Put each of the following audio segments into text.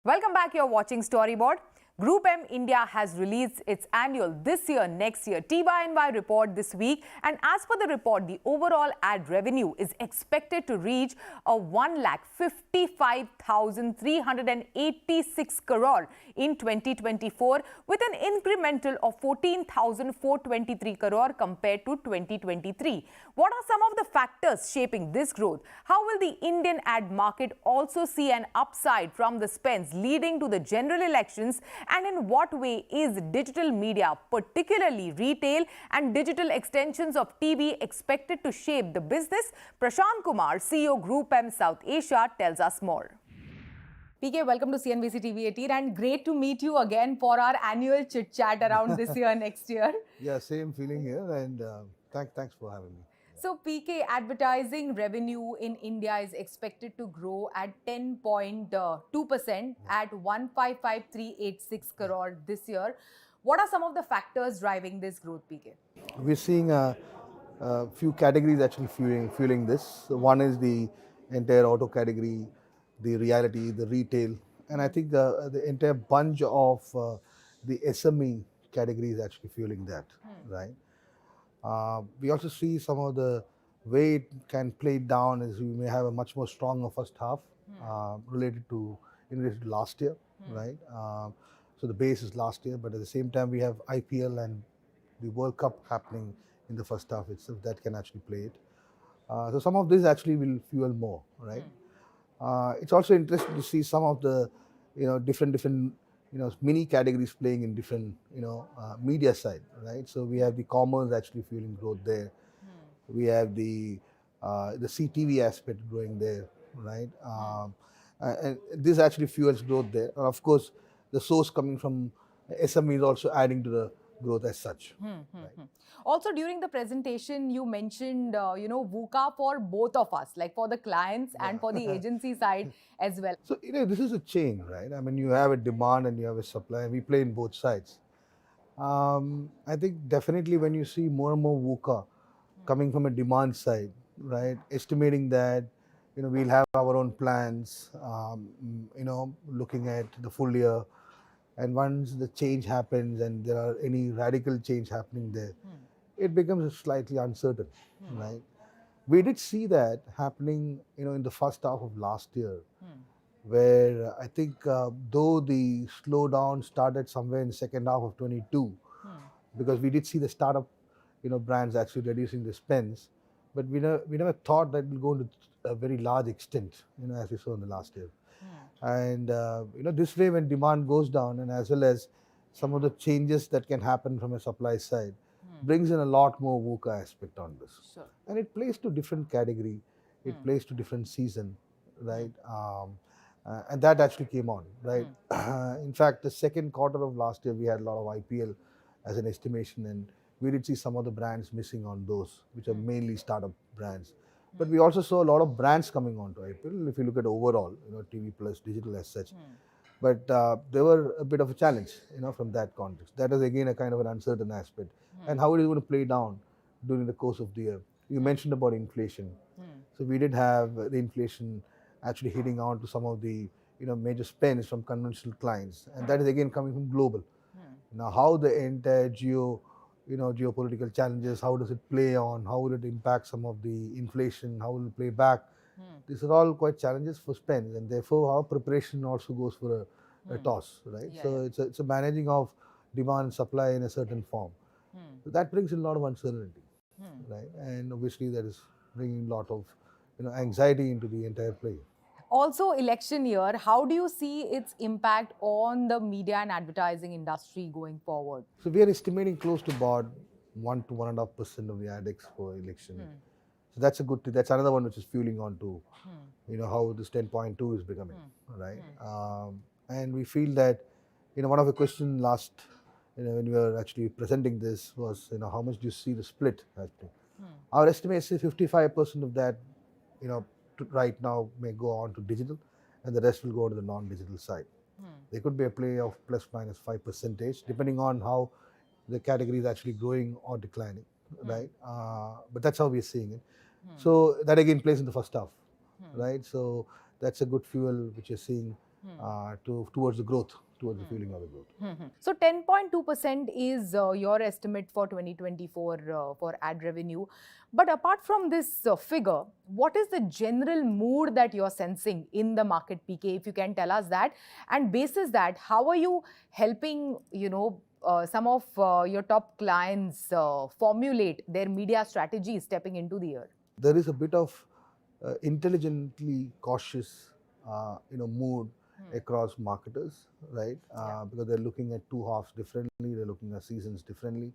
Welcome back. You're watching Storyboard. GroupM India has released its annual this year, next year TYNY report this week, and as per the report, the overall ad revenue is expected to reach a 1,55,386 crore in 2024, with an incremental of 14,423 crore compared to 2023. What are some of the factors shaping this growth? How will the Indian ad market also see an upside from the spends leading to the general elections? And in what way is digital media, particularly retail and digital extensions of TV, expected to shape the business? Prashant Kumar CEO GroupM South Asia tells us more. PK, welcome to CNBC TV18 and great to meet you again for our annual chit chat around this year, next year. Yeah, same feeling here, and thanks for having me. So PK, advertising revenue in India is expected to grow at 10.2% at 155,386 crore this year. What are some of the factors driving this growth, PK? We're seeing a few categories actually fueling this. So one is the entire auto category, the reality, the retail, and I think the entire bunch of the SME category is actually fueling that, right? We also see some of the way it can play down is we may have a much more stronger first half related to last year, right? So the base is last year, but at the same time we have IPL and the World Cup happening in the first half itself that can actually play it. So some of this actually will fuel more, right? It's also interesting to see some of the different mini categories playing in different media side, right? So we have the commerce actually fueling growth there. We have the CTV aspect growing there, right? And this actually fuels growth there. And of course, the source coming from SME is also adding to the growth as such. Right? Also, during the presentation, you mentioned, VUCA for both of us, like for the clients and for the agency side as well. So, this is a chain, right? I mean, you have a demand and you have a supply, and we play in both sides. I think definitely when you see more and more VUCA coming from a demand side, right? Estimating that, we'll have our own plans, looking at the full year. And once the change happens and there are any radical change happening there, it becomes slightly uncertain, right? We did see that happening, in the first half of last year, where I think though the slowdown started somewhere in the second half of 22, because we did see the startup, brands actually reducing the spends, but we never thought that it will go to a very large extent, as we saw in the last year. And this way, when demand goes down, and as well as some of the changes that can happen from a supply side, brings in a lot more VUCA aspect on this. Sure. And it plays to different category, it plays to different season, right? And that actually came on, right? In fact, the second quarter of last year, we had a lot of IPL as an estimation, and we did see some of the brands missing on those, which are mainly startup brands. But we also saw a lot of brands coming onto IPL, if you look at overall, TV plus digital as such. But there were a bit of a challenge, from that context. That is again a kind of an uncertain aspect. And how it is going to play down during the course of the year. You mentioned about inflation. So we did have the inflation actually hitting on to some of the major spends from conventional clients. And that is again coming from global. Now how the entire geopolitical challenges, how does it play on, how will it impact some of the inflation, how will it play back? These are all quite challenges for spends, and therefore our preparation also goes for a toss, right? Yeah, so it's a managing of demand and supply in a certain form. So that brings in a lot of uncertainty, right? And obviously that is bringing a lot of anxiety into the entire play. Also, election year, how do you see its impact on the media and advertising industry going forward? So we are estimating close to about 1 to 1.5% of the ADEX for election. So that's a good thing. That's another one which is fueling on to, how this 10.2 is becoming, right? And we feel that, one of the questions last, when we were actually presenting this was, how much do you see the split happening? Our estimate is 55% of that, right now may go on to digital, and the rest will go to the non-digital side. There could be a play of plus minus 5%, depending on how the category is actually growing or declining, right? But that's how we're seeing it. So that again plays in the first half, right? So that's a good fuel which you're seeing towards the growth, towards the fueling of the growth. So 10.2% is your estimate for 2024 for ad revenue. But apart from this figure, what is the general mood that you're sensing in the market, PK, if you can tell us that? And basis that, how are you helping, some of your top clients formulate their media strategy stepping into the year? There is a bit of intelligently cautious, mood across marketers, right? Because they're looking at two halves differently, they're looking at seasons differently,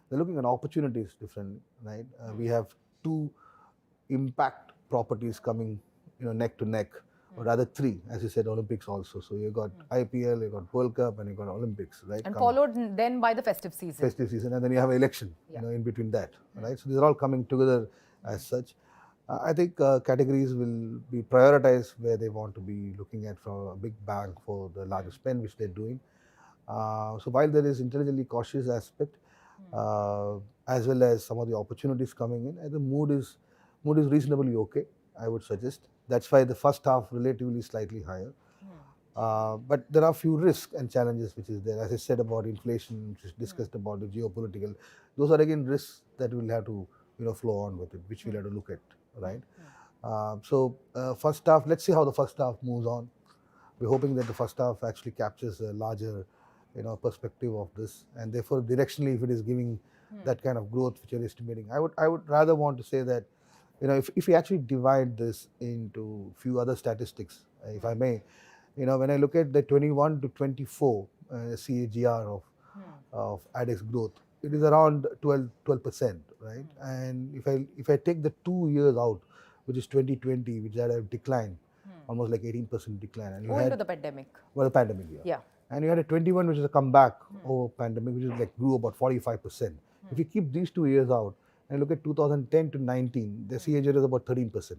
they're looking at opportunities differently, right? We have two impact properties coming, neck to neck, or rather three, as you said, Olympics also. So you got IPL, you got World Cup, and you got Olympics, right? And followed then by the festive season. Festive season, and then you have election, in between that, right? So these are all coming together as such. I think categories will be prioritized where they want to be looking at from a big bang for the larger spend which they're doing. So while there is intelligently cautious aspect, as well as some of the opportunities coming in, the mood is reasonably okay, I would suggest. That's why the first half relatively slightly higher. But there are a few risks and challenges which is there. As I said about inflation, which is discussed about the geopolitical, those are again risks that we'll have to flow on with it, which we'll have to look at, right? So first half, let's see how the first half moves on. We're hoping that the first half actually captures a larger perspective of this, and therefore directionally, if it is giving that kind of growth which you're estimating, I would rather want to say that if we actually divide this into few other statistics, if I may, when I look at the 21 to 24 CAGR of ADEX growth, it is around 12%, right? And if I take the 2 years out, which is 2020, which had a decline, almost like 18% decline, and owing to the pandemic. Well, the pandemic, yeah. And you had a 21, which is a comeback over pandemic, which is like grew about 45%. If you keep these 2 years out and look at 2010 to 19, the CAGR is about 13%.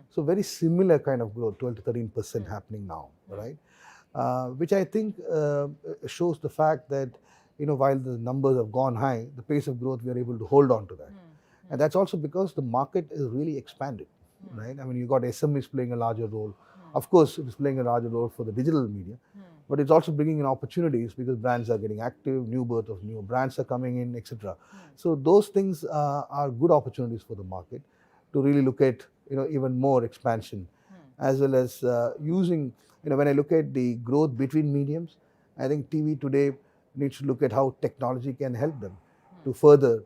So very similar kind of growth, 12 to 13% happening now, right? Which I think shows the fact that while the numbers have gone high, the pace of growth we are able to hold on to that, and that's also because the market is really expanded, right? I mean, you got SMEs playing a larger role. Of course, it is playing a larger role for the digital media, but it's also bringing in opportunities because brands are getting active, new birth of new brands are coming in, etc. So those things are good opportunities for the market to really look at even more expansion, as well as using, when I look at the growth between mediums, I think TV today needs to look at how technology can help them to further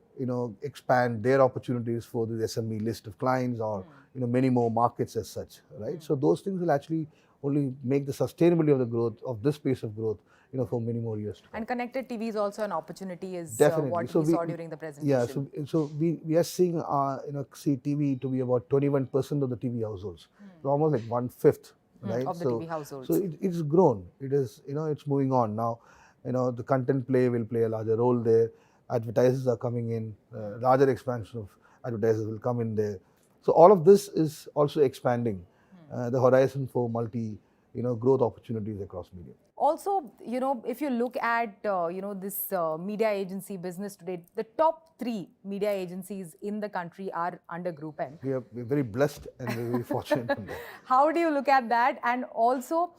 expand their opportunities for the SME list of clients, or many more markets as such, right? So those things will actually only make the sustainability of the growth of this pace of growth for many more years to come. And connected TV is also an opportunity, is Definitely. what So we saw during the presentation. Yeah, so we are seeing see TV to be about 21% of the TV households, so almost like 1/5, right? Of the TV households. So it's grown. It is it's moving on now. The content play will play a larger role there. Advertisers are coming in. Larger expansion of advertisers will come in there. So all of this is also expanding the horizon for multi growth opportunities across media. Also, if you look at, this media agency business today, the top 3 media agencies in the country are under GroupM. We're very blessed and we're very fortunate in that. How do you look at that? And also,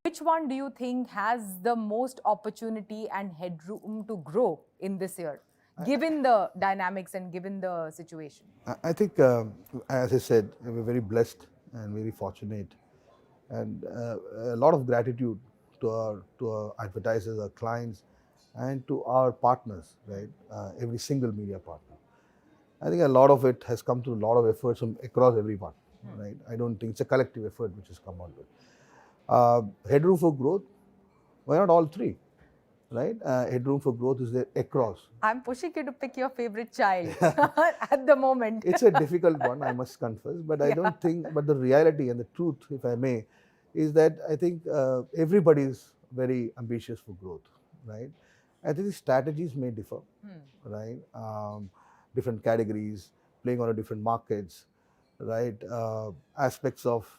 which one do you think has the most opportunity and headroom to grow in this year, given the dynamics and given the situation? I think, as I said, we're very blessed and very fortunate, and a lot of gratitude to our advertisers, our clients, and to our partners, right? Every single media partner. I think a lot of it has come through a lot of efforts from across everyone, right? I don't think it's a collective effort which has come out of it. Headroom for growth, why not all 3? Right? Headroom for growth is there across. I'm pushing you to pick your favorite child at the moment. It's a difficult one, I must confess, but I don't think, but the reality and the truth, if I may, is that I think everybody is very ambitious for growth, right? I think the strategies may differ, right? Different categories, playing on different markets, right? Aspects of,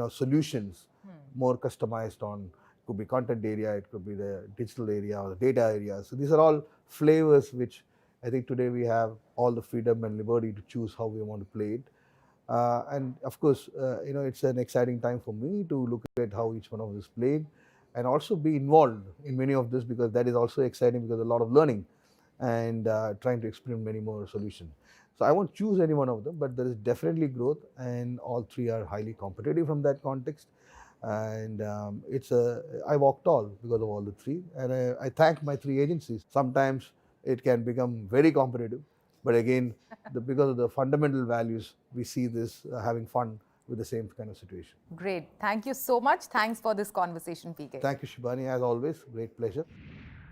solutions, more customized on, could be content area, it could be the digital area or the data area. So these are all flavors which I think today we have all the freedom and liberty to choose how we want to play it. And of course, it's an exciting time for me to look at how each one of us is playing and also be involved in many of this, because that is also exciting, because a lot of learning and trying to experiment many more solutions. So I won't choose any one of them, but there is definitely growth, and all three are highly competitive from that context. And I walk tall because of all the three, and I thank my three agencies. Sometimes it can become very competitive, but again, because of the fundamental values, we see this having fun with the same kind of situation. Great. Thank you so much. Thanks for this conversation, PK. Thank you, Shibani. As always, great pleasure.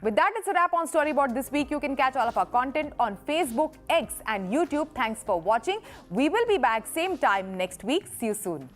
With that, it's a wrap on Storyboard this week. You can catch all of our content on Facebook, X, and YouTube. Thanks for watching. We will be back same time next week. See you soon.